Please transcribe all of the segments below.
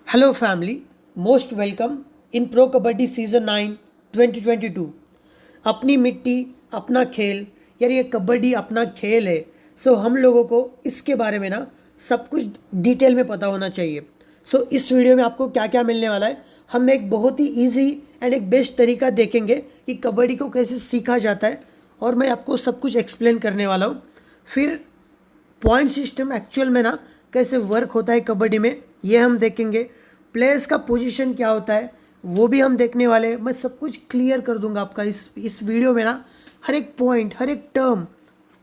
Hello family, most welcome in Pro Kabaddi Season 9 2022। अपनी मिट्टी अपना खेल, यार ये कबड्डी अपना खेल है। सो हम लोगों को इसके बारे में ना सब कुछ डिटेल में पता होना चाहिए। सो इस वीडियो में आपको क्या क्या मिलने वाला है, हम एक बहुत ही इजी एंड एक बेस्ट तरीका देखेंगे कि कबड्डी को कैसे सीखा जाता है, और मैं आपको सब कुछ एक्सप्लेन करने वाला हूँ। फिर पॉइंट सिस्टम एक्चुअल में ना कैसे वर्क होता है कबड्डी में, ये हम देखेंगे। प्लेयर्स का पोजीशन क्या होता है वो भी हम देखने वाले हैं। मैं सब कुछ क्लियर कर दूंगा आपका इस वीडियो में ना। हर एक पॉइंट, हर एक टर्म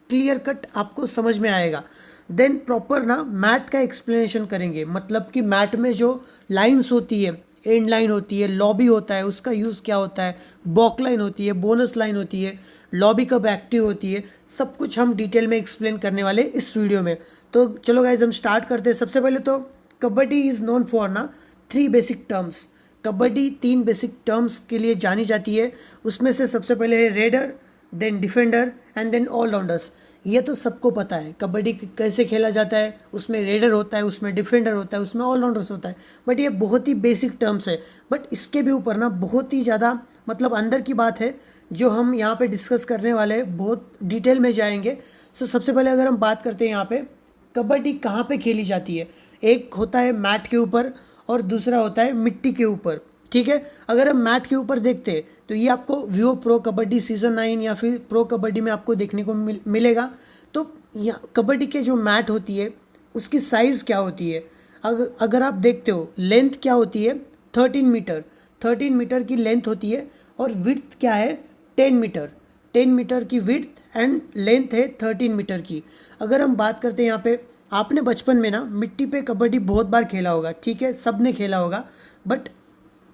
क्लियर कट आपको समझ में आएगा। देन प्रॉपर ना मैट का एक्सप्लेनेशन करेंगे, मतलब कि मैट में जो लाइंस होती है, एंड लाइन होती है, लॉबी होता है, उसका यूज़ क्या होता है, बॉक लाइन होती है, बोनस लाइन होती है, लॉबी कब एक्टिव होती है, सब कुछ हम डिटेल में एक्सप्लेन करने वाले इस वीडियो में। तो चलो गाइज हम स्टार्ट करते हैं। सबसे पहले तो कबड्डी इज़ नोन फॉर ना 3 basic terms. Kabaddi 3 basic terms के लिए जानी जाती है। उसमें से सबसे पहले है raider, then defender and then all rounders. ये तो सबको पता है कबड्डी कैसे खेला जाता है। उसमें रेडर होता है, उसमें डिफेंडर होता है, उसमें ऑलराउंडर्स होता है। बट ये बहुत ही बेसिक टर्म्स है। बट इसके भी ऊपर ना बहुत ही ज़्यादा मतलब अंदर की बात है जो हम यहाँ पे डिस्कस करने वाले हैं, बहुत डिटेल में जाएंगे। सो सबसे पहले अगर हम बात करते हैं यहाँ पे कबड्डी कहाँ पे खेली जाती है, एक होता है मैट के ऊपर और दूसरा होता है मिट्टी के ऊपर। ठीक है, अगर हम मैट के ऊपर देखते हैं तो ये आपको व्यू प्रो कबड्डी सीजन 9 या फिर प्रो कबड्डी में आपको देखने को मिलेगा। तो कबड्डी के जो मैट होती है उसकी साइज़ क्या होती है, अगर आप देखते हो लेंथ क्या होती है 13 मीटर। 13 मीटर की लेंथ होती है और विड्थ क्या है 10 मीटर। 10 मीटर की विड्थ एंड लेंथ है 13 मीटर की। अगर हम बात करते हैं यहाँ पे, आपने बचपन में ना मिट्टी पे कबड्डी बहुत बार खेला होगा, ठीक है, सब ने खेला होगा। बट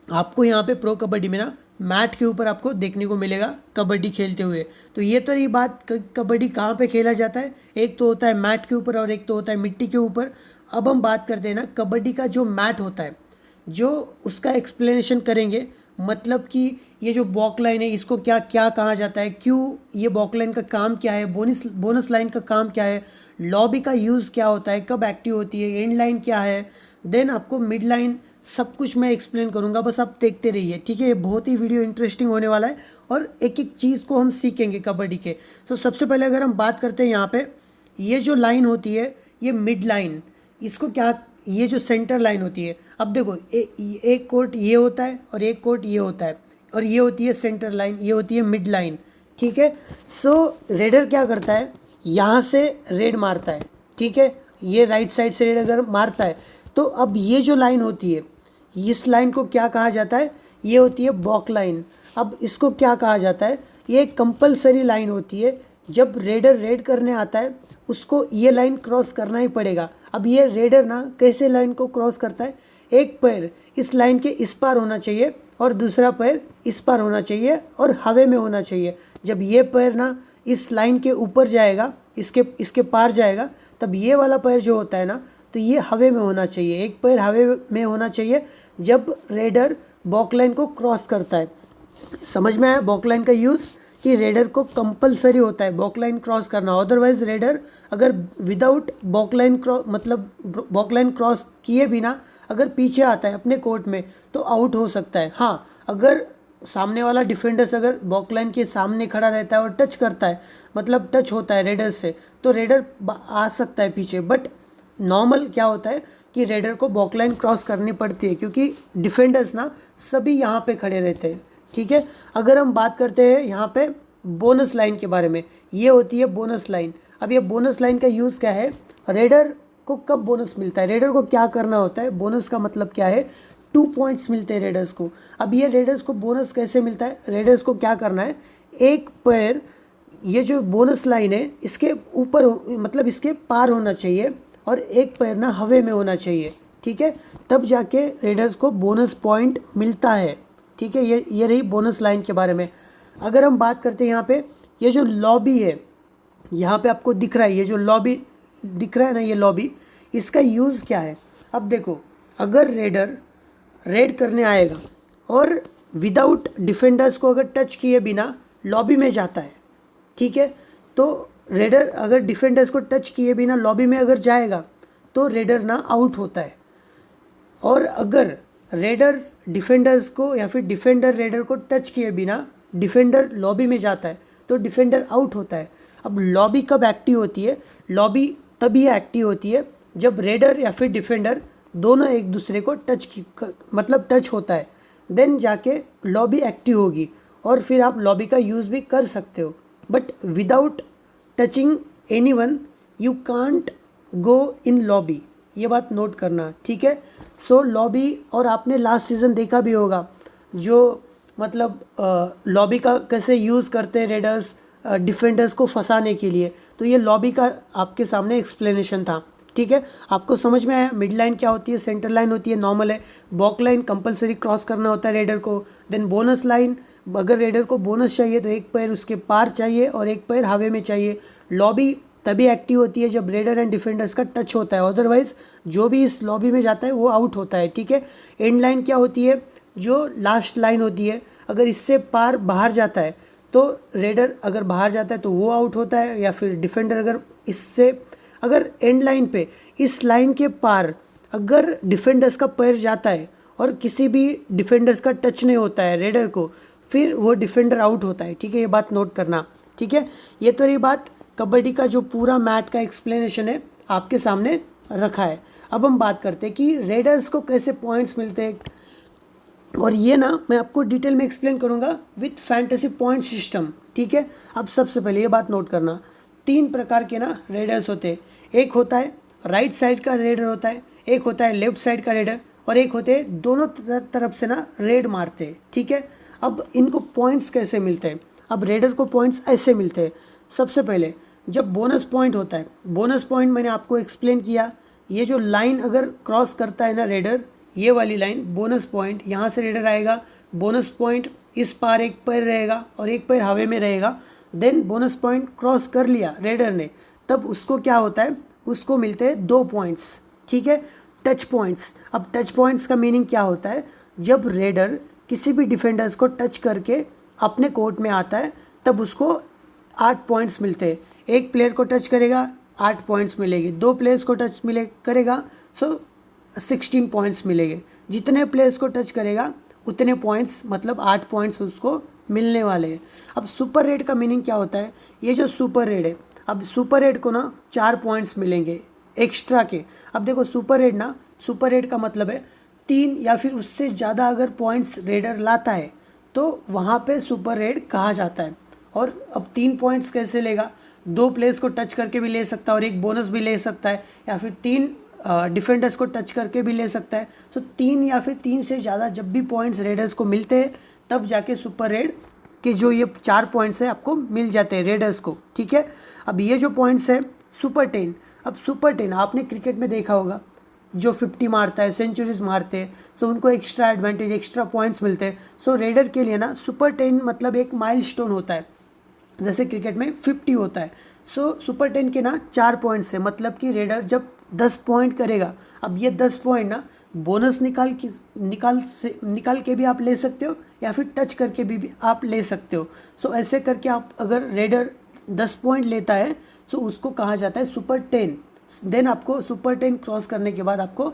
आपको यहाँ पे प्रो कबड्डी में ना मैट के ऊपर आपको देखने को मिलेगा कबड्डी खेलते हुए। तो ये तो रही बात कबड्डी कहाँ पे खेला जाता है। एक तो होता है मैट के ऊपर और एक तो होता है मिट्टी के ऊपर। अब हम बात करते हैं ना कबड्डी का जो मैट होता है, जो उसका एक्सप्लेनेशन करेंगे। मतलब कि ये जो बॉक लाइन है इसको क्या क्या कहा जाता है, क्यों ये बॉक लाइन का काम क्या है, बोनस लाइन का काम क्या है, लॉबी का यूज़ क्या होता है, कब एक्टिव होती है, एंड लाइन क्या है, देन आपको मिड लाइन, सब कुछ मैं एक्सप्लेन करूंगा। बस आप देखते रहिए, ठीक है। ये बहुत ही वीडियो इंटरेस्टिंग होने वाला है और एक एक चीज़ को हम सीखेंगे कबड्डी के। तो सबसे पहले अगर हम बात करते हैं यहाँ पे, ये जो लाइन होती है ये मिड लाइन, इसको क्या, ये जो सेंटर लाइन होती है, अब देखो एक कोर्ट ये होता है और एक कोर्ट ये होता है, और ये होती है सेंटर लाइन, ये होती है मिड लाइन। ठीक है। सो रेडर क्या करता है, यहाँ से रेड मारता है, ठीक है, ये राइट साइड से रेड अगर मारता है तो अब ये जो लाइन होती है इस लाइन को क्या कहा जाता है, ये होती है बॉक लाइन। अब इसको क्या कहा जाता है, ये एक कंपलसरी लाइन होती है। जब रेडर रेड करने आता है उसको ये लाइन क्रॉस करना ही पड़ेगा। अब ये रेडर ना कैसे लाइन को क्रॉस करता है, एक पैर इस लाइन के इस पार होना चाहिए और दूसरा पैर इस पार होना चाहिए और हवे में होना चाहिए। जब ये पैर ना इस लाइन के ऊपर जाएगा, इसके पार जाएगा, तब ये वाला पैर जो होता है ना, तो ये हवे में होना चाहिए, एक पैर हवे में होना चाहिए जब रेडर बॉक लाइन को क्रॉस करता है। समझ में आया बॉक लाइन का यूज़, कि रेडर को कंपलसरी होता है बॉक लाइन क्रॉस करना। अदरवाइज रेडर अगर विदाउट बॉक लाइन क्रॉस, मतलब बॉक लाइन क्रॉस किए बिना अगर पीछे आता है अपने कोर्ट में तो आउट हो सकता है। हाँ, अगर सामने वाला डिफेंडर्स अगर बॉक लाइन के सामने खड़ा रहता है और टच करता है, मतलब टच होता है रेडर से, तो रेडर आ सकता है पीछे। बट नॉर्मल क्या होता है कि रेडर को बॉक लाइन क्रॉस करनी पड़ती है, क्योंकि डिफेंडर्स ना सभी यहाँ पे खड़े रहते हैं। ठीक है। अगर हम बात करते हैं यहाँ पे बोनस लाइन के बारे में, ये होती है बोनस लाइन। अब ये बोनस लाइन का यूज़ क्या है, रेडर को कब बोनस मिलता है, रेडर को क्या करना होता है, बोनस का मतलब क्या है, 2 पॉइंट्स मिलते हैं रेडर्स को। अब ये रेडर्स को बोनस कैसे मिलता है, रेडर्स को क्या करना है, एक पैर ये जो बोनस लाइन है इसके ऊपर मतलब इसके पार होना चाहिए और एक पैर ना हवे में होना चाहिए। ठीक है, तब जाके रेडर्स को बोनस पॉइंट मिलता है। ठीक है, ये रही बोनस लाइन के बारे में। अगर हम बात करते हैं यहाँ पे, ये जो लॉबी है यहाँ पे आपको दिख रहा है, ये जो लॉबी दिख रहा है ना, ये लॉबी, इसका यूज़ क्या है। अब देखो, अगर रेडर रेड करने आएगा और विदाउट डिफेंडर्स को अगर टच किए बिना लॉबी में जाता है, ठीक है, तो रेडर अगर डिफेंडर्स को टच किए बिना लॉबी में अगर जाएगा तो रेडर ना आउट होता है। और अगर रेडर्स डिफेंडर्स को या फिर डिफेंडर रेडर को टच किए बिना डिफेंडर लॉबी में जाता है तो डिफेंडर आउट होता है। अब लॉबी कब एक्टिव होती है? लॉबी तभी एक्टिव होती है जब रेडर या फिर डिफेंडर दोनों एक दूसरे को टच होता है, देन जाके लॉबी एक्टिव होगी और फिर आप लॉबी का यूज़ भी कर सकते हो। But without touching anyone you can't go in lobby, ये बात नोट करना, ठीक है। सो लॉबी, और आपने लास्ट सीज़न देखा भी होगा जो मतलब लॉबी का कैसे यूज़ करते हैं रेडर्स डिफेंडर्स को फंसाने के लिए, तो ये लॉबी का आपके सामने एक्सप्लेनेशन था, ठीक है। आपको समझ में आया मिड लाइन क्या होती है, सेंटर लाइन होती है, नॉर्मल है, बॉक लाइन कंपलसरी क्रॉस करना होता है रेडर को, देन बोनस लाइन, अगर रेडर को बोनस चाहिए तो एक पैर उसके पार चाहिए और एक पैर हवे में चाहिए। लॉबी तभी एक्टिव होती है जब रेडर एंड डिफेंडर्स का टच होता है, अदरवाइज जो भी इस लॉबी में जाता है वो आउट होता है, ठीक है। एंड लाइन क्या होती है? जो लास्ट लाइन होती है, अगर इससे पार बाहर जाता है तो रेडर अगर बाहर जाता है तो वो आउट होता है, या फिर डिफेंडर अगर एंड लाइन पे इस लाइन के पार अगर डिफेंडर्स का पैर जाता है और किसी भी डिफेंडर्स का टच नहीं होता है रेडर को, फिर वो डिफेंडर आउट होता है, ठीक है। ये बात नोट करना, ठीक है। ये तो रही बात कबड्डी का जो पूरा मैट का एक्सप्लेनेशन है आपके सामने रखा है। अब हम बात करते हैं कि रेडर्स को कैसे पॉइंट्स मिलते हैं, और ये ना मैं आपको डिटेल में एक्सप्लेन करूँगा विथ फैंटेसी पॉइंट सिस्टम, ठीक है। अब सबसे पहले ये बात नोट करना, 3 प्रकार के ना रेडर्स होते हैं। एक होता है राइट साइड का रेडर होता है, एक होता है लेफ्ट साइड का रेडर, और एक होते हैं दोनों तरफ से ना रेड मारते हैं, ठीक है। अब इनको पॉइंट्स कैसे मिलते हैं? अब रेडर को पॉइंट्स ऐसे मिलते हैं। सबसे पहले जब बोनस पॉइंट होता है, बोनस पॉइंट मैंने आपको एक्सप्लेन किया, ये जो लाइन अगर क्रॉस करता है ना रेडर, ये वाली लाइन बोनस पॉइंट, यहाँ से रेडर आएगा, बोनस पॉइंट इस पार एक पैर रहेगा और एक पैर हवे में रहेगा, देन बोनस पॉइंट क्रॉस कर लिया रेडर ने, तब उसको क्या होता है? उसको मिलते हैं 2 पॉइंट्स, ठीक है। टच पॉइंट्स, अब टच पॉइंट्स का मीनिंग क्या होता है? जब रेडर किसी भी डिफेंडर्स को टच करके अपने कोर्ट में आता है तब उसको 8 पॉइंट्स मिलते हैं। एक प्लेयर को टच करेगा 8 पॉइंट्स मिलेगी, 2 प्लेयर्स को टच करेगा सो 16 पॉइंट्स मिलेंगे। जितने प्लेयर्स को टच करेगा उतने पॉइंट्स, मतलब 8 पॉइंट्स उसको मिलने वाले हैं। अब सुपर रेड का मीनिंग क्या होता है? ये जो सुपर रेड है, अब सुपर रेड को ना 4 पॉइंट्स मिलेंगे एक्स्ट्रा के। अब देखो सुपर रेड का मतलब है 3 या फिर उससे ज़्यादा अगर पॉइंट्स रेडर लाता है तो वहाँ पे सुपर रेड कहा जाता है। और अब 3 पॉइंट्स कैसे लेगा? 2 प्लेयर्स को टच करके भी ले सकता है और एक बोनस भी ले सकता है, या फिर 3 डिफेंडर्स को टच करके भी ले सकता है। सो 3 या फिर 3 से ज़्यादा जब भी पॉइंट्स रेडर्स को मिलते हैं तब जाके सुपर रेड के जो ये 4 पॉइंट्स है आपको मिल जाते हैं रेडर्स को, ठीक है। अब ये जो पॉइंट्स है सुपर 10, अब सुपर 10 आपने क्रिकेट में देखा होगा, जो 50 मारता है, सेंचुरीज मारते हैं, सो उनको एक्स्ट्रा एडवांटेज, एक्स्ट्रा पॉइंट्स मिलते हैं। सो रेडर के लिए ना सुपर 10 मतलब एक माइलस्टोन होता है, जैसे क्रिकेट में 50 होता है। सो सुपर 10 के ना 4 पॉइंट्स है, मतलब कि रेडर जब 10 पॉइंट करेगा, अब ये 10 पॉइंट ना बोनस निकाल के भी आप ले सकते हो, या फिर टच करके भी आप ले सकते हो। सो ऐसे करके आप अगर रेडर 10 पॉइंट लेता है सो उसको कहा जाता है सुपर 10। देन आपको सुपर 10 क्रॉस करने के बाद आपको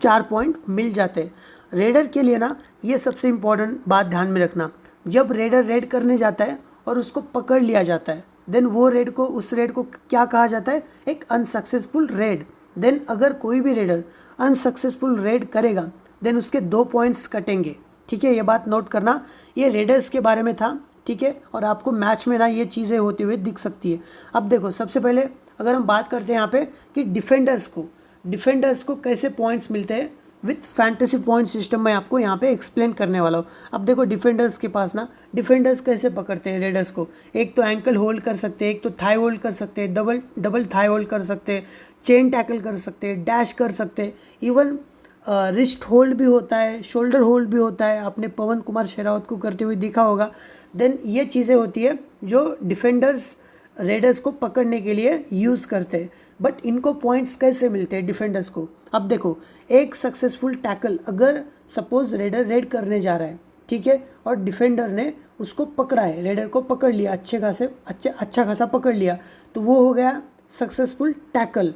4 पॉइंट मिल जाते हैं। रेडर के लिए ना ये सबसे इम्पॉर्टेंट बात ध्यान में रखना, जब रेडर रेड करने जाता है और उसको पकड़ लिया जाता है, देन वो उस रेड को क्या कहा जाता है? एक अनसक्सेसफुल रेड। देन अगर कोई भी रेडर अनसक्सेसफुल रेड करेगा देन उसके 2 पॉइंट्स कटेंगे, ठीक है। ये बात नोट करना, ये रेडर्स के बारे में था, ठीक है। और आपको मैच में ना ये चीज़ें होती हुई दिख सकती है। अब देखो सबसे पहले अगर हम बात करते हैं यहाँ पे कि डिफेंडर्स को कैसे पॉइंट्स मिलते हैं विथ फैंटेसी पॉइंट सिस्टम, मैं आपको यहाँ पे एक्सप्लेन करने वाला हूँ। अब देखो डिफेंडर्स के पास ना, डिफेंडर्स कैसे पकड़ते हैं रेडर्स को? एक तो एंकल होल्ड कर सकते हैं, एक तो थाई होल्ड कर सकते हैं, डबल थाई होल्ड कर सकते हैं, चेन टैकल कर सकते हैं, डैश कर सकते हैं, इवन रिस्ट होल्ड भी होता है, शोल्डर होल्ड भी होता है। आपने पवन कुमार शेरावत को करते हुए देखा होगा। देन ये चीज़ें होती है जो डिफेंडर्स रेडर्स को पकड़ने के लिए यूज़ करते हैं। बट इनको पॉइंट्स कैसे मिलते हैं डिफेंडर्स को? अब देखो एक सक्सेसफुल टैकल, अगर सपोज रेडर रेड करने जा रहा है, ठीक है, और डिफेंडर ने उसको पकड़ा है, रेडर को पकड़ लिया, अच्छा खासा पकड़ लिया, तो वो हो गया सक्सेसफुल टैकल।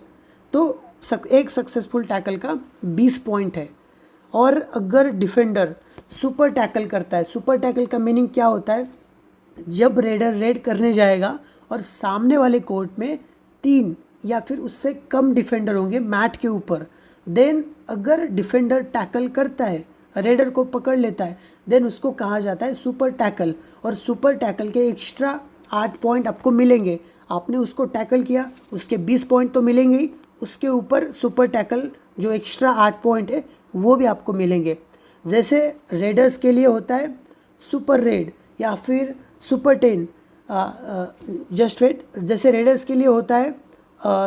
तो एक सक्सेसफुल टैकल का 20 पॉइंट है, और अगर डिफेंडर सुपर टैकल करता है, सुपर टैकल का मीनिंग क्या होता है, जब रेडर रेड करने जाएगा और सामने वाले कोर्ट में 3 या फिर उससे कम डिफेंडर होंगे मैट के ऊपर, देन अगर डिफेंडर टैकल करता है, रेडर को पकड़ लेता है, देन उसको कहा जाता है सुपर टैकल। और सुपर टैकल के एक्स्ट्रा 8 पॉइंट आपको मिलेंगे। आपने उसको टैकल किया, उसके 20 पॉइंट तो मिलेंगे ही, उसके ऊपर सुपर टैकल जो एक्स्ट्रा 8 पॉइंट है वो भी आपको मिलेंगे। जैसे रेडर्स के लिए होता है सुपर रेड या फिर सुपर 10, जस्ट वेट, जैसे रेडर्स के लिए होता है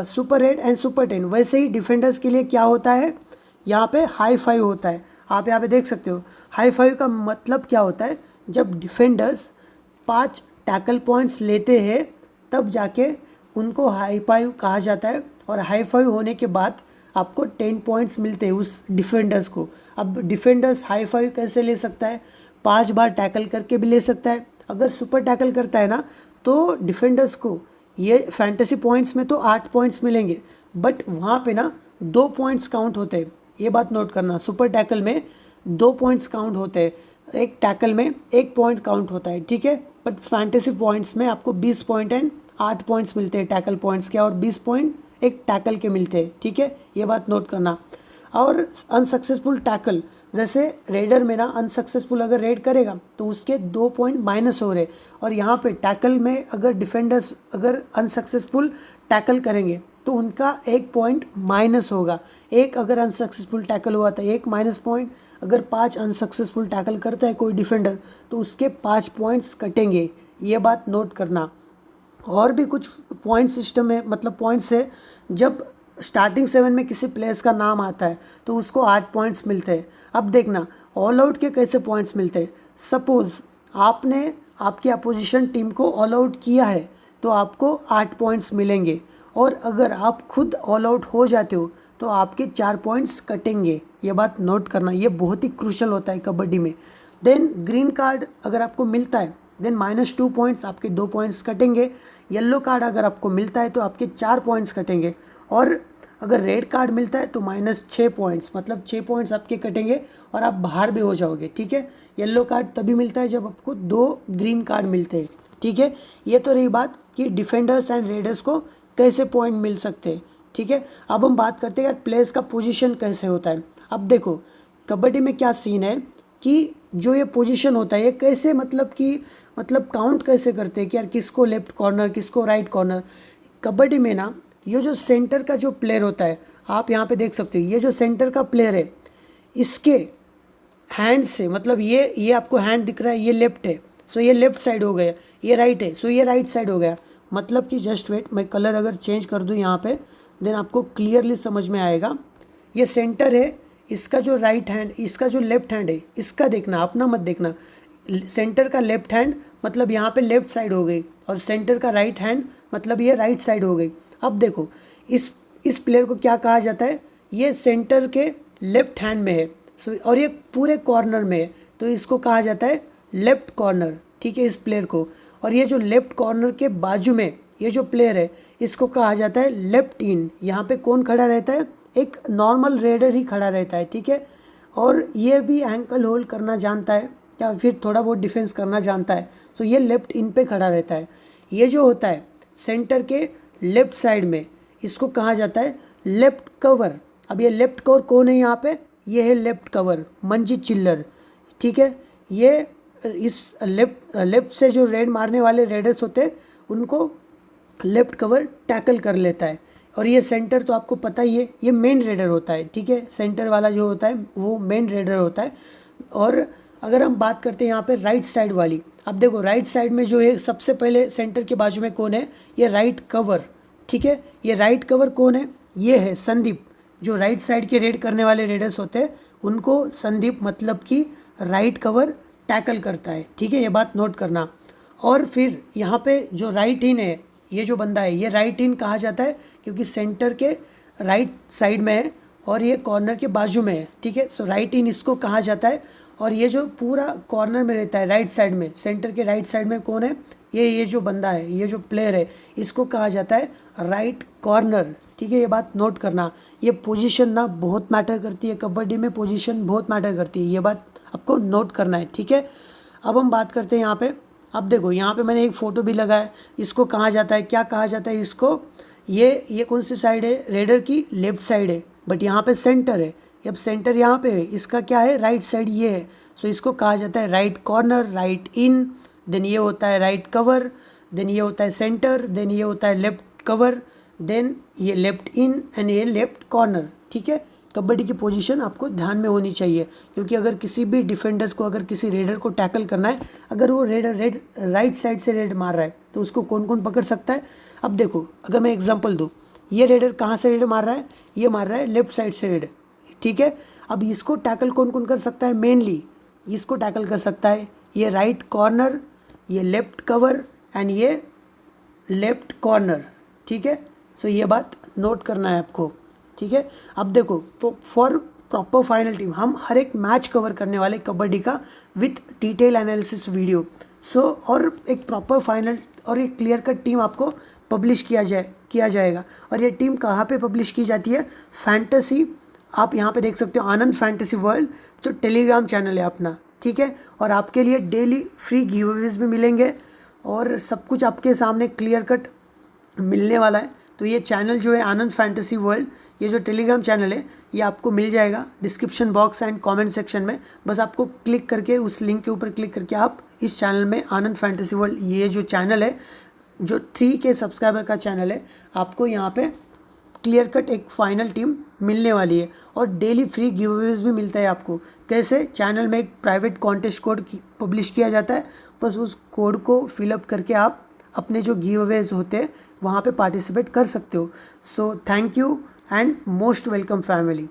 सुपर रेड एंड सुपर 10, वैसे ही डिफेंडर्स के लिए क्या होता है, यहाँ पे हाई फाइव होता है। आप यहाँ पे देख सकते हो हाई फाइव का मतलब क्या होता है, जब डिफेंडर्स 5 टैकल पॉइंट्स लेते हैं तब जाके उनको हाई फाइव कहा जाता है। और हाई फाइव होने के बाद आपको 10 पॉइंट्स मिलते हैं उस डिफेंडर्स को। अब डिफेंडर्स हाई फाइव कैसे ले सकता है, 5 बार टैकल करके भी ले सकता है। अगर सुपर टैकल करता है ना तो डिफेंडर्स को ये फैंटेसी पॉइंट्स में तो 8 पॉइंट्स मिलेंगे, बट वहाँ पे ना 2 पॉइंट्स काउंट होते हैं। ये बात नोट करना, सुपर टैकल में 2 पॉइंट्स काउंट होते हैं, एक टैकल में 1 पॉइंट काउंट होता है, ठीक है। बट फैंटेसी पॉइंट्स में आपको 20 पॉइंट एंड 8 पॉइंट्स मिलते हैं टैकल पॉइंट्स के, और 20 पॉइंट एक टैकल के मिलते हैं, ठीक है। ये बात नोट करना। और अनसक्सेसफुल टैकल, जैसे रेडर में ना अनसक्सेसफुल अगर रेड करेगा तो उसके 2 पॉइंट माइनस हो रहे, और यहाँ पे टैकल में अगर डिफेंडर्स अगर अनसक्सेसफुल टैकल करेंगे तो उनका 1 पॉइंट माइनस होगा। एक अगर अनसक्सेसफुल टैकल हुआ तो 1 माइनस पॉइंट, अगर 5 अनसक्सेसफुल टैकल करता है कोई डिफेंडर तो उसके 5 पॉइंट्स कटेंगे। ये बात नोट करना। और भी कुछ पॉइंट सिस्टम है, मतलब पॉइंट्स है, जब स्टार्टिंग 7 में किसी प्लेयर्स का नाम आता है तो उसको 8 पॉइंट्स मिलते हैं। अब देखना ऑल आउट के कैसे पॉइंट्स मिलते हैं। सपोज़ आपने आपकी अपोजिशन टीम को ऑल आउट किया है तो आपको 8 पॉइंट्स मिलेंगे, और अगर आप खुद ऑल आउट हो जाते हो तो आपके 4 पॉइंट्स कटेंगे। ये बात नोट करना, ये बहुत ही क्रूशल होता है कबड्डी में। देन ग्रीन कार्ड अगर आपको मिलता है देन -2 पॉइंट्स, आपके 2 पॉइंट्स कटेंगे। येलो कार्ड अगर आपको मिलता है तो आपके 4 पॉइंट्स कटेंगे, और अगर रेड कार्ड मिलता है तो -6 पॉइंट्स, मतलब 6 पॉइंट्स आपके कटेंगे और आप बाहर भी हो जाओगे, ठीक है। येलो कार्ड तभी मिलता है जब आपको 2 ग्रीन कार्ड मिलते हैं, ठीक है। ये तो रही बात कि डिफेंडर्स एंड रेडर्स को कैसे पॉइंट मिल सकते हैं, ठीक है। अब हम बात करते हैं यार प्लेयर्स का पोजीशन कैसे होता है। अब देखो कबड्डी में क्या सीन है कि जो ये पोजीशन होता है ये कैसे, मतलब काउंट कैसे करते हैं कि यार किसको लेफ्ट कॉर्नर किसको राइट कॉर्नर। कबड्डी में ना ये जो सेंटर का जो प्लेयर होता है, आप यहाँ पे देख सकते हो, ये जो सेंटर का प्लेयर है इसके हैंड से, मतलब ये आपको हैंड दिख रहा है, ये लेफ्ट है सो ये लेफ्ट साइड हो गया, ये राइट है सो ये राइट साइड हो गया। मतलब कि जस्ट वेट, मैं कलर अगर चेंज कर दूँ यहाँ पे देन आपको क्लियरली समझ में आएगा। ये सेंटर है, इसका जो राइट हैंड, इसका जो लेफ्ट हैंड है, इसका देखना, अपना मत देखना। सेंटर का लेफ्ट हैंड मतलब यहाँ पे लेफ्ट साइड हो गई, और सेंटर का राइट हैंड मतलब ये राइट साइड हो गई। अब देखो इस प्लेयर को क्या कहा जाता है, ये सेंटर के लेफ्ट हैंड में है और ये पूरे कॉर्नर में है तो इसको कहा जाता है लेफ्ट कॉर्नर, ठीक है, इस प्लेयर को। और ये जो लेफ्ट कॉर्नर के बाजू में ये जो प्लेयर है इसको कहा जाता है लेफ्ट इन। यहाँ पे कौन खड़ा रहता है, एक नॉर्मल रेडर ही खड़ा रहता है, ठीक है। और ये भी एंकल होल्ड करना जानता है या फिर थोड़ा बहुत डिफेंस करना जानता है, सो ये लेफ्ट इन पे खड़ा रहता है। ये जो होता है सेंटर के लेफ्ट साइड में इसको कहा जाता है लेफ्ट कवर। अब ये लेफ्ट कवर कौन है यहाँ पे, ये है लेफ्ट कवर मंजीत चिल्लर, ठीक है। ये इस लेफ्ट से जो रेड मारने वाले रेडर्स होते हैं उनको लेफ्ट कवर टैकल कर लेता है। और ये सेंटर तो आपको पता ही है, ये मेन रेडर होता है, ठीक है। सेंटर वाला जो होता है वो मेन रेडर होता है। और अगर हम बात करते हैं यहाँ पे राइट साइड वाली, अब देखो राइट साइड में जो है सबसे पहले सेंटर के बाजू में कौन है, ये राइट कवर, ठीक है। ये राइट कवर कौन है, ये है संदीप। जो राइट साइड के रेड करने वाले रेडर्स होते हैं उनको संदीप मतलब कि राइट कवर टैकल करता है, ठीक है। ये बात नोट करना। और फिर यहाँ पे जो राइट इन है, ये जो बंदा है ये राइट इन कहा जाता है क्योंकि सेंटर के राइट साइड में है और ये कॉर्नर के बाजू में है, ठीक है। सो राइट इन इसको कहा जाता है। और ये जो पूरा कॉर्नर में रहता है राइट साइड में, सेंटर के राइट साइड में कौन है, ये जो बंदा है, ये जो प्लेयर है, इसको कहा जाता है राइट कॉर्नर, ठीक है, ये बात नोट करना। ये पोजीशन ना बहुत मैटर करती है, कबड्डी में पोजीशन बहुत मैटर करती है, ये बात आपको नोट करना है, ठीक है। अब हम बात करते हैं यहाँ पे। अब देखो यहाँ पे मैंने एक फ़ोटो भी लगाया, इसको कहा जाता है, क्या कहा जाता है इसको, ये कौन सी साइड है, रेडर की लेफ्ट साइड है, बट यहाँ पे सेंटर है। अब सेंटर यहाँ पे है, इसका क्या है, राइट साइड ये है। सो इसको कहा जाता है राइट कॉर्नर, राइट इन, देन ये होता है राइट कवर, देन ये होता है सेंटर, देन ये होता है लेफ्ट कवर, देन ये लेफ्ट इन एंड ये लेफ्ट कॉर्नर, ठीक है। कबड्डी की पोजीशन आपको ध्यान में होनी चाहिए, क्योंकि अगर किसी भी डिफेंडर्स को, अगर किसी रेडर को टैकल करना है, अगर वो रेडर राइट साइड से रेड मार रहा है तो उसको कौन कौन पकड़ सकता है। अब देखो, अगर मैं एग्जांपल दूँ, ये रेडर कहाँ से रेड मार रहा है, ये मार रहा है लेफ्ट साइड से रेड, ठीक है। अब इसको टैकल कौन कौन कर सकता है, मेनली इसको टैकल कर सकता है ये राइट कॉर्नर, ये लेफ्ट कवर एंड ये लेफ्ट कॉर्नर, ठीक है। सो ये बात नोट करना है आपको, ठीक है। अब देखो, फॉर प्रॉपर फाइनल टीम हम हर एक मैच कवर करने वाले कबड्डी का विथ डिटेल एनालिसिस वीडियो। सो और एक प्रॉपर फाइनल और एक क्लियर कट टीम आपको पब्लिश किया जाएगा। और ये टीम कहाँ पे पब्लिश की जाती है, फैंटेसी, आप यहाँ पे देख सकते हो, आनंद फैंटेसी वर्ल्ड, जो टेलीग्राम चैनल है अपना, ठीक है। और आपके लिए डेली फ्री गिव अवेज भी मिलेंगे और सब कुछ आपके सामने क्लियर कट मिलने वाला है। तो ये चैनल जो है आनंद फैंटेसी वर्ल्ड, ये जो टेलीग्राम चैनल है, ये आपको मिल जाएगा description box and comment section में। बस आपको क्लिक करके, उस लिंक के ऊपर क्लिक करके आप इस चैनल में, आनंद फैंटेसी वर्ल्ड, ये जो चैनल है, जो 3K सब्सक्राइबर का चैनल है, आपको यहाँ पे क्लियर कट एक फाइनल टीम मिलने वाली है। और डेली फ्री गिव अवेज भी मिलता है आपको। कैसे, चैनल में एक प्राइवेट कॉन्टेस्ट कोड पब्लिश किया जाता है, बस उस कोड को फिलअप करके आप अपने जो गिव अवेज होते हैं वहाँ पे पार्टिसिपेट कर सकते हो। So thank you and most welcome family.